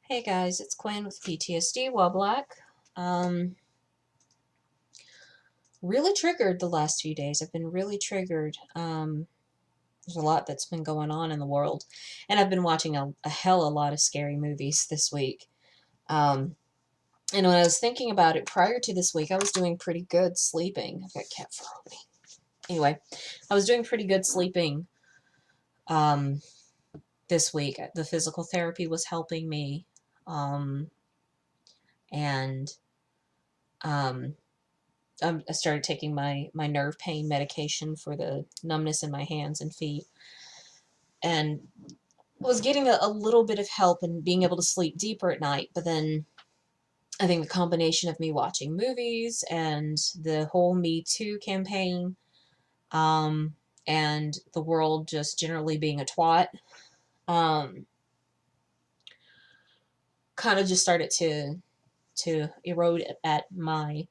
Hey guys, it's Quinn with PTSD while black. Really triggered the last few days. I've been really triggered. There's a lot that's been going on in the world, and I've been watching a hell a lot of scary movies this week. Um, and when I was thinking about it prior to this week, I was doing pretty good sleeping. I've got cat fur on me. Anyway, I was doing pretty good sleeping um, this week. The physical therapy was helping me, and um, I started taking my nerve pain medication for the numbness in my hands and feet, and was getting a little bit of help and being able to sleep deeper at night. But then I think the combination of me watching movies and the whole Me Too campaign, um, and the world just generally being a twat, um, kind of just started to erode at my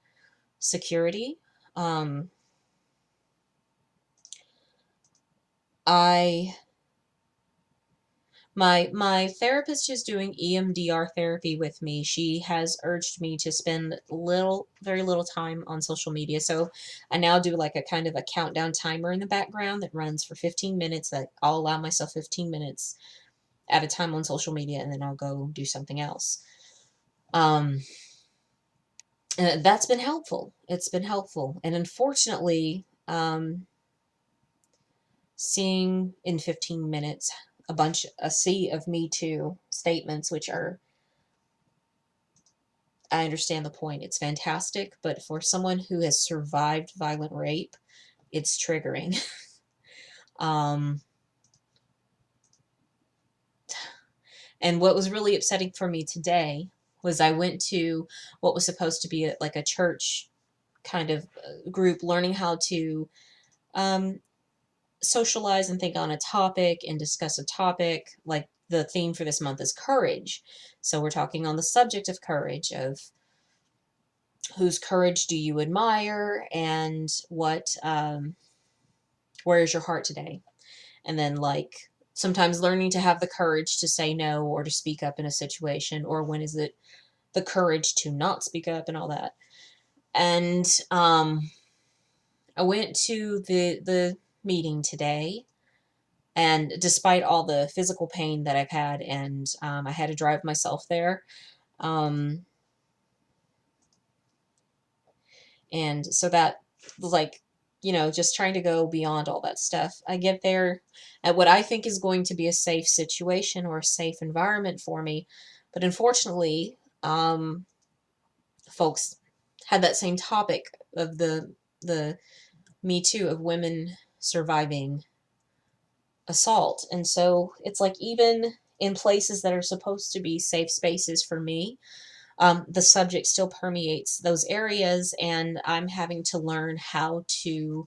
security. Um, I My therapist is doing EMDR therapy with me. She has urged me to spend very little time on social media. So I now do like a kind of a countdown timer in the background that runs for 15 minutes. That I'll allow myself 15 minutes at a time on social media, and then I'll go do something else. Um, that's been helpful. It's been helpful, and unfortunately, seeing in 15 minutes a sea of Me Too statements, which are, I understand the point. It's fantastic, but for someone who has survived violent rape, it's triggering. um, and what was really upsetting for me today was I went to what was supposed to be like a church kind of group, learning how to um, socialize and think on a topic and discuss a topic. Like the theme for this month is courage. So we're talking on the subject of courage, of whose courage do you admire, and where is your heart today? And then, like, sometimes learning to have the courage to say no or to speak up in a situation, or when is it the courage to not speak up, and all that. And I went to the meeting today, and despite all the physical pain that I've had, and I had to drive myself there, um, and so that was like, just trying to go beyond all that stuff. I get there at what I think is going to be a safe situation or a safe environment for me, but unfortunately, folks had that same topic of the Me Too, of women surviving assault. And so it's like, even in places that are supposed to be safe spaces for me, the subject still permeates those areas, and I'm having to learn how to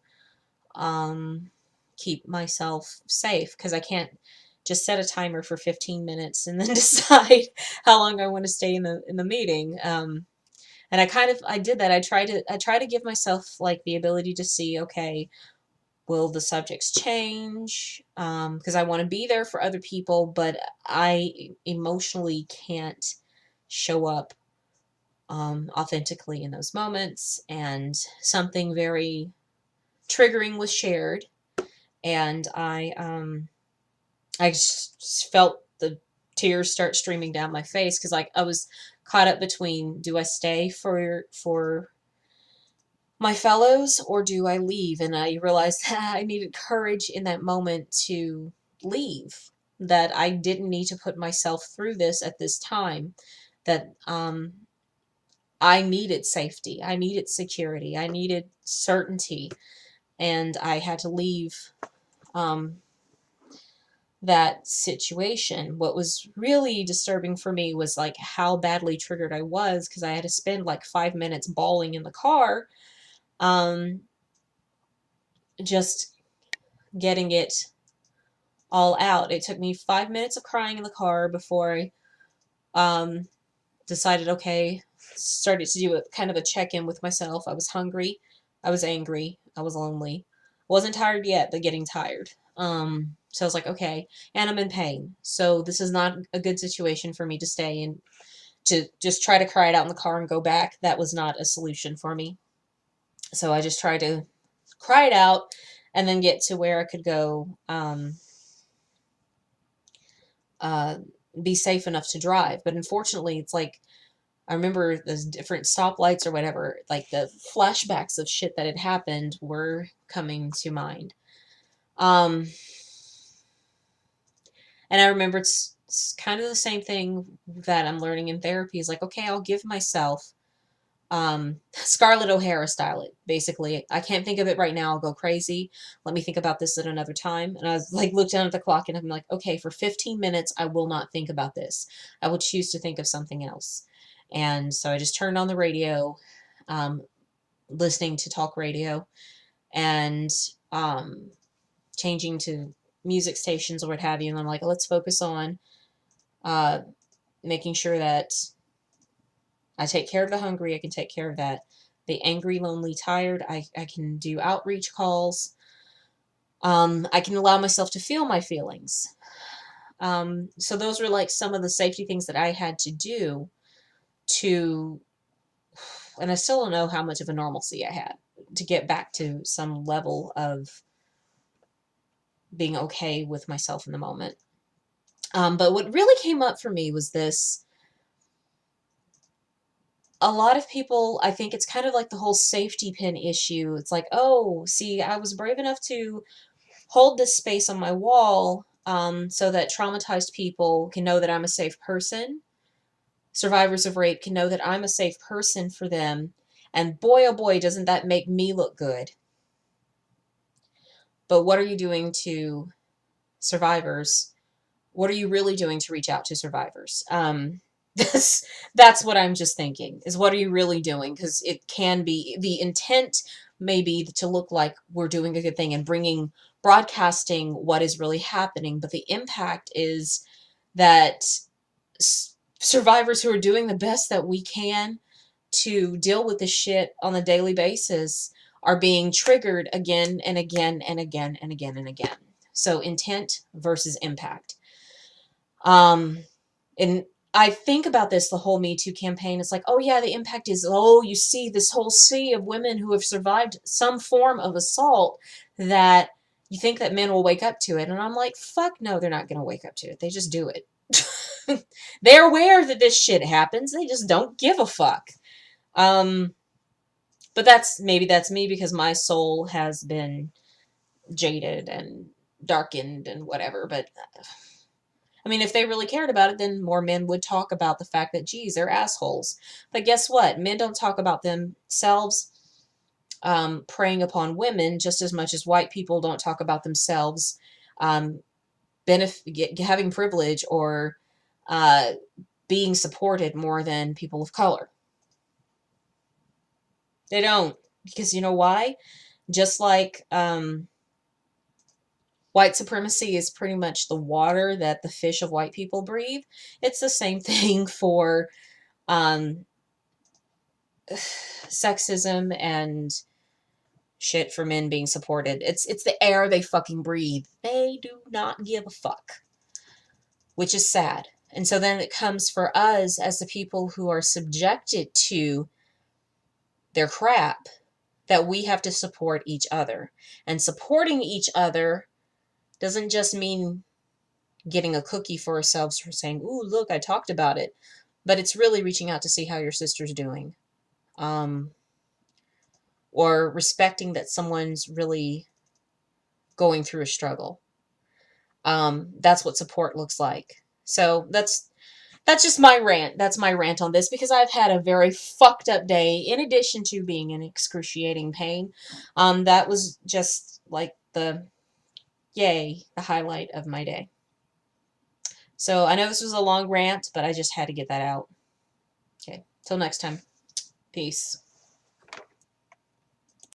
um, keep myself safe, because I can't just set a timer for 15 minutes and then decide how long I want to stay in the meeting. And I did that. I try to give myself like the ability to see, okay, will the subjects change? Because I want to be there for other people, but I emotionally can't show up authentically in those moments. And something very triggering was shared, and I just felt the tears start streaming down my face, because like I was caught up between, do I stay for my fellows, or do I leave? And I realized that I needed courage in that moment to leave, that I didn't need to put myself through this at this time, that I needed safety, I needed security, I needed certainty, and I had to leave um, that situation. What was really disturbing for me was like how badly triggered I was, because I had to spend like 5 minutes bawling in the car, um, just getting it all out. It took me 5 minutes of crying in the car before I um, decided, okay, started to do a kind of a check-in with myself. I was hungry, I was angry, I was lonely. I wasn't tired yet, but getting tired. So I was like, okay, and I'm in pain. So this is not a good situation for me to stay in. To just try to cry it out in the car and go back, that was not a solution for me. So I just tried to cry it out and then get to where I could go, uh, be safe enough to drive. But unfortunately, it's like I remember those different stoplights or whatever, like the flashbacks of shit that had happened were coming to mind. Um, and I remember it's kind of the same thing that I'm learning in therapy is like, okay, I'll give myself Scarlett O'Hara style it, basically. I can't think of it right now. I'll go crazy. Let me think about this at another time. And I was like, look down at the clock and I'm like, okay, for 15 minutes, I will not think about this. I will choose to think of something else. And so I just turned on the radio, um, listening to talk radio and um, changing to music stations or what have you. And I'm like, let's focus on uh, making sure that I take care of the hungry. I can take care of that. The angry, lonely, tired. I can do outreach calls. I can allow myself to feel my feelings. So those were like some of the safety things that I had to do to, and I still don't know how much of a normalcy I had to get back to some level of being okay with myself in the moment. But what really came up for me was this. A lot of people, I think it's kind of like the whole safety pin issue. It's like, oh, see, I was brave enough to hold this space on my wall so that traumatized people can know that I'm a safe person. Survivors of rape can know that I'm a safe person for them. And boy, oh boy, doesn't that make me look good. But what are you doing to survivors? What are you really doing to reach out to survivors? That's that's what I'm just thinking is what are you really doing? Because it can be the intent may be to look like we're doing a good thing and broadcasting what is really happening, but the impact is that survivors who are doing the best that we can to deal with this shit on a daily basis are being triggered again and again and again and again and again. So intent versus impact. Um, and I think about this the whole Me Too campaign. It's like, oh yeah, the impact is, oh, you see this whole sea of women who have survived some form of assault that you think that men will wake up to it. And I'm like, fuck no, they're not going to wake up to it. They just do it. They're aware that this shit happens. They just don't give a fuck. Um, but maybe that's me because my soul has been jaded and darkened and whatever. But I mean, if they really cared about it, then more men would talk about the fact that, geez, they're assholes. But guess what? Men don't talk about themselves preying upon women just as much as white people don't talk about themselves um, having privilege or uh, being supported more than people of color. They don't. Because you know why? Just like white supremacy is pretty much the water that the fish of white people breathe, it's the same thing for um, sexism and shit for men being supported. It's the air they fucking breathe. They do not give a fuck, which is sad. And so then it comes for us as the people who are subjected to their crap that we have to support each other. And supporting each other doesn't just mean getting a cookie for ourselves for saying, "Ooh, look, I talked about it." But it's really reaching out to see how your sister's doing. Um, or respecting that someone's really going through a struggle. That's what support looks like. So that's just my rant. That's my rant on this because I've had a very fucked up day in addition to being in excruciating pain. That was just like the highlight of my day. So I know this was a long rant, but I just had to get that out. Okay, till next time. Peace.